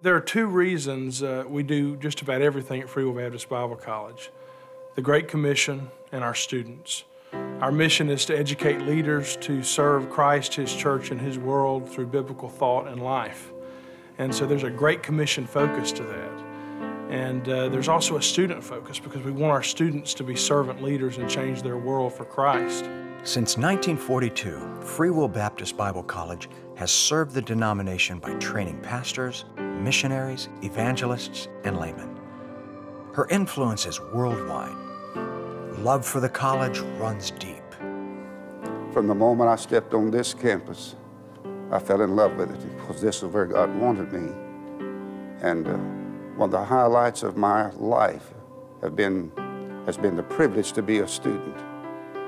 There are two reasons we do just about everything at Free Will Baptist Bible College: the Great Commission and our students. Our mission is to educate leaders to serve Christ, His church, and His world through biblical thought and life. And so there's a Great Commission focus to that. And there's also a student focus because we want our students to be servant leaders and change their world for Christ. Since 1942, Free Will Baptist Bible College has served the denomination by training pastors, missionaries, evangelists, and laymen. Her influence is worldwide. Love for the college runs deep. From the moment I stepped on this campus, I fell in love with it because this is where God wanted me. And one of the highlights of my life has been the privilege to be a student,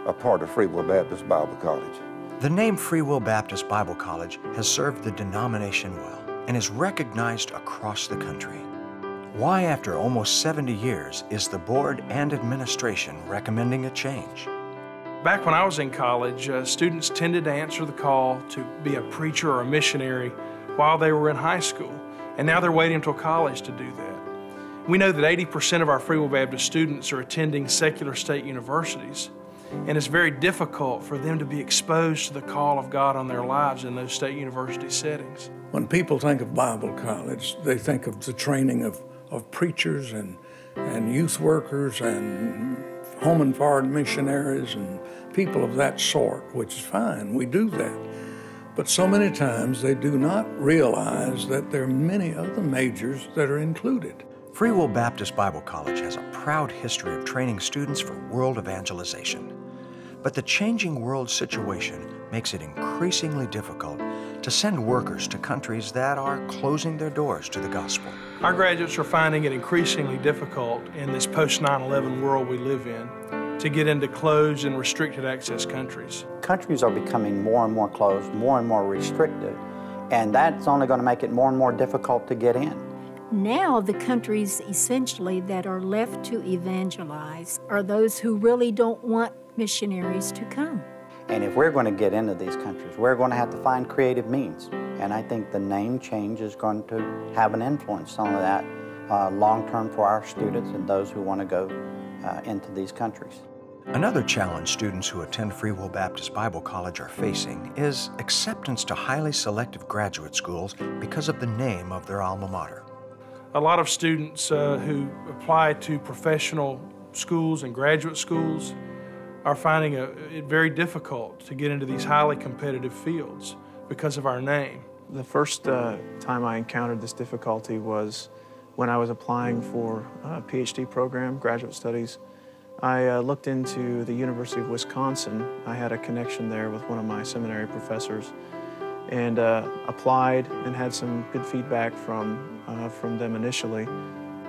a part of Free Will Baptist Bible College. The name Free Will Baptist Bible College has served the denomination well and is recognized across the country. Why, after almost 70 years, is the board and administration recommending a change? Back when I was in college, students tended to answer the call to be a preacher or a missionary while they were in high school, and now they're waiting until college to do that. We know that 80% of our Free Will Baptist students are attending secular state universities, and it's very difficult for them to be exposed to the call of God on their lives in those state university settings. When people think of Bible college, they think of the training of preachers and youth workers and home and foreign missionaries and people of that sort, which is fine, we do that. But so many times they do not realize that there are many other majors that are included. Free Will Baptist Bible College has a proud history of training students for world evangelization. But the changing world situation makes it increasingly difficult to send workers to countries that are closing their doors to the gospel. Our graduates are finding it increasingly difficult in this post-9/11 world we live in to get into closed and restricted access countries. Countries are becoming more and more closed, more and more restricted, and that's only going to make it more and more difficult to get in. Now the countries essentially that are left to evangelize are those who really don't want missionaries to come. And if we're going to get into these countries, we're going to have to find creative means. And I think the name change is going to have an influence on that long-term for our students and those who want to go into these countries. Another challenge students who attend Free Will Baptist Bible College are facing is acceptance to highly selective graduate schools because of the name of their alma mater. A lot of students who apply to professional schools and graduate schools are finding it very difficult to get into these highly competitive fields because of our name. The first time I encountered this difficulty was when I was applying for a PhD program, graduate studies. I looked into the University of Wisconsin. I had a connection there with one of my seminary professors and applied and had some good feedback from them initially,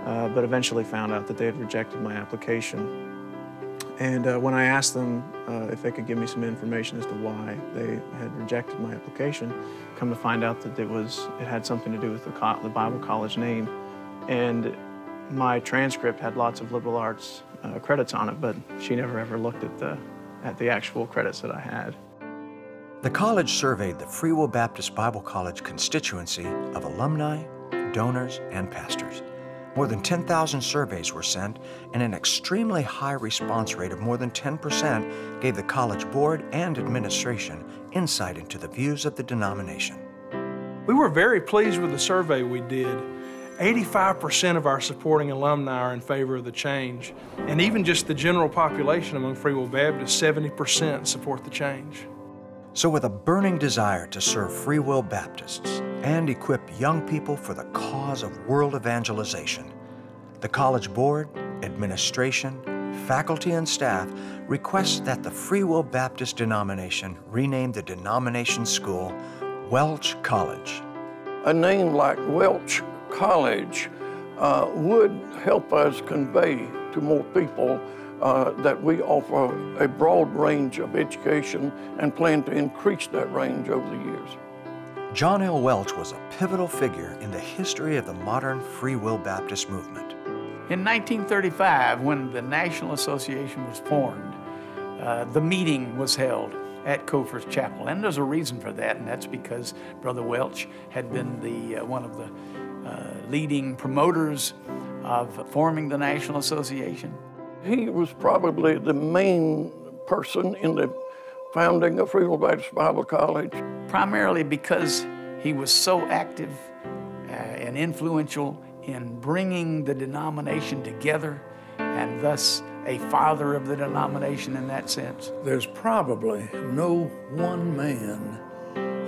but eventually found out that they had rejected my application. And when I asked them if they could give me some information as to why they had rejected my application, come to find out that it had something to do with the Bible College name. And my transcript had lots of liberal arts credits on it, but she never ever looked at the actual credits that I had. The college surveyed the Free Will Baptist Bible College constituency of alumni, donors, and pastors. More than 10,000 surveys were sent, and an extremely high response rate of more than 10% gave the college board and administration insight into the views of the denomination. We were very pleased with the survey we did. 85% of our supporting alumni are in favor of the change, and even just the general population among Free Will Baptists, 70% support the change. So with a burning desire to serve Free Will Baptists and equip young people for the cause of world evangelization, the college board, administration, faculty, and staff request that the Free Will Baptist denomination rename the denomination school Welch College. A name like Welch College would help us convey to more people that we offer a broad range of education and plan to increase that range over the years. John L. Welch was a pivotal figure in the history of the modern Free Will Baptist movement. In 1935, when the National Association was formed, the meeting was held at Cofer's Chapel, and there's a reason for that, and that's because Brother Welch had been one of the leading promoters of forming the National Association. He was probably the main person in the founding of Free Will Baptist Bible College. Primarily because he was so active and influential in bringing the denomination together, and thus a father of the denomination in that sense. There's probably no one man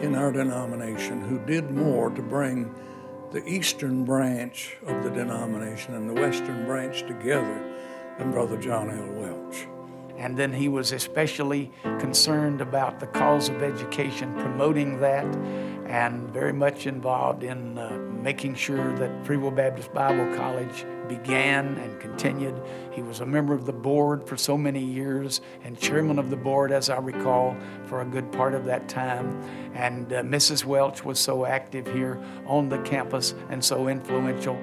in our denomination who did more to bring the eastern branch of the denomination and the western branch together than Brother John L. Welch. And then he was especially concerned about the cause of education, promoting that, and very much involved in making sure that Free Will Baptist Bible College began and continued. He was a member of the board for so many years and chairman of the board, as I recall, for a good part of that time. And Mrs. Welch was so active here on the campus and so influential.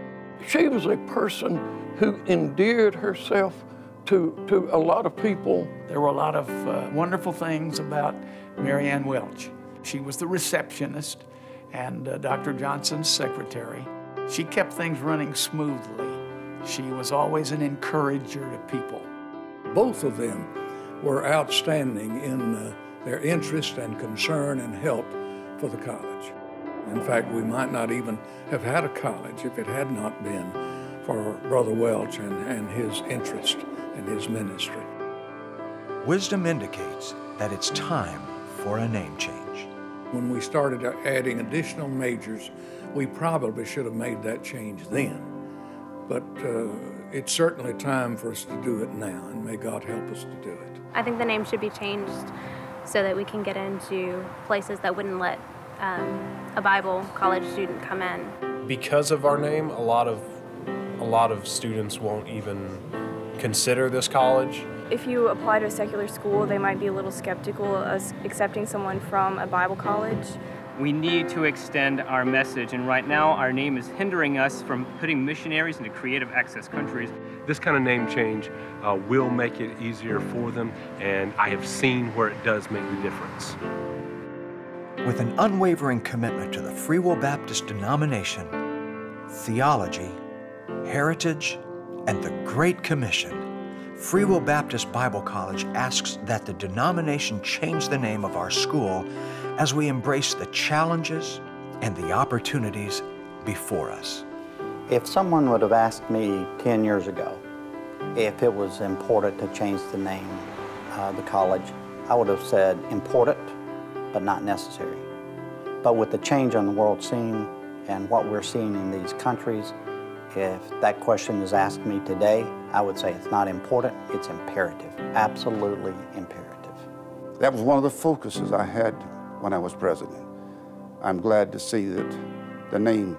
She was a person who endeared herself to a lot of people. There were a lot of wonderful things about Mary Ann Welch. She was the receptionist and Dr. Johnson's secretary. She kept things running smoothly. She was always an encourager to people. Both of them were outstanding in their interest and concern and help for the college. In fact, we might not even have had a college if it had not been for Brother Welch and his interest and his ministry. Wisdom indicates that it's time for a name change. When we started adding additional majors, we probably should have made that change then. But it's certainly time for us to do it now, and may God help us to do it. I think the name should be changed so that we can get into places that wouldn't let a Bible college student come in. Because of our name, a lot of students won't even consider this college. If you apply to a secular school, they might be a little skeptical of accepting someone from a Bible college. We need to extend our message, and right now our name is hindering us from putting missionaries into creative access countries. This kind of name change will make it easier for them, and I have seen where it does make the difference. With an unwavering commitment to the Free Will Baptist denomination, theology, heritage, and the Great Commission, Free Will Baptist Bible College asks that the denomination change the name of our school as we embrace the challenges and the opportunities before us. If someone would have asked me 10 years ago if it was important to change the name of the college, I would have said important, but not necessary. But with the change on the world scene and what we're seeing in these countries, if that question is asked me today, I would say it's not important, it's imperative, absolutely imperative. That was one of the focuses I had when I was president. I'm glad to see that the name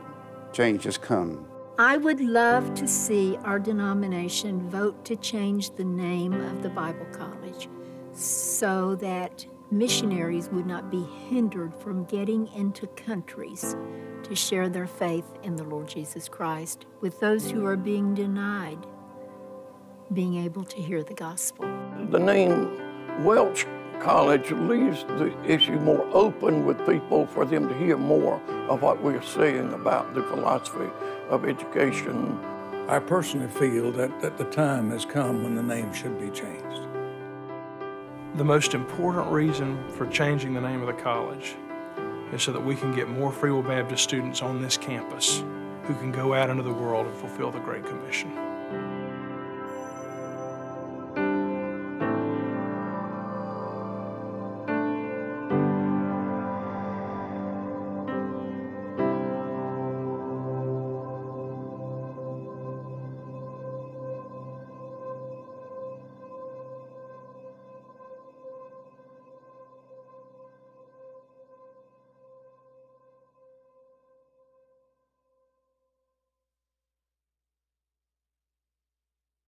change has come. I would love to see our denomination vote to change the name of the Bible College so that missionaries would not be hindered from getting into countries to share their faith in the Lord Jesus Christ with those who are being denied being able to hear the gospel. The name Welch College leaves the issue more open with people for them to hear more of what we're saying about the philosophy of education. I personally feel that the time has come when the name should be changed. The most important reason for changing the name of the college is so that we can get more Free Will Baptist students on this campus who can go out into the world and fulfill the Great Commission.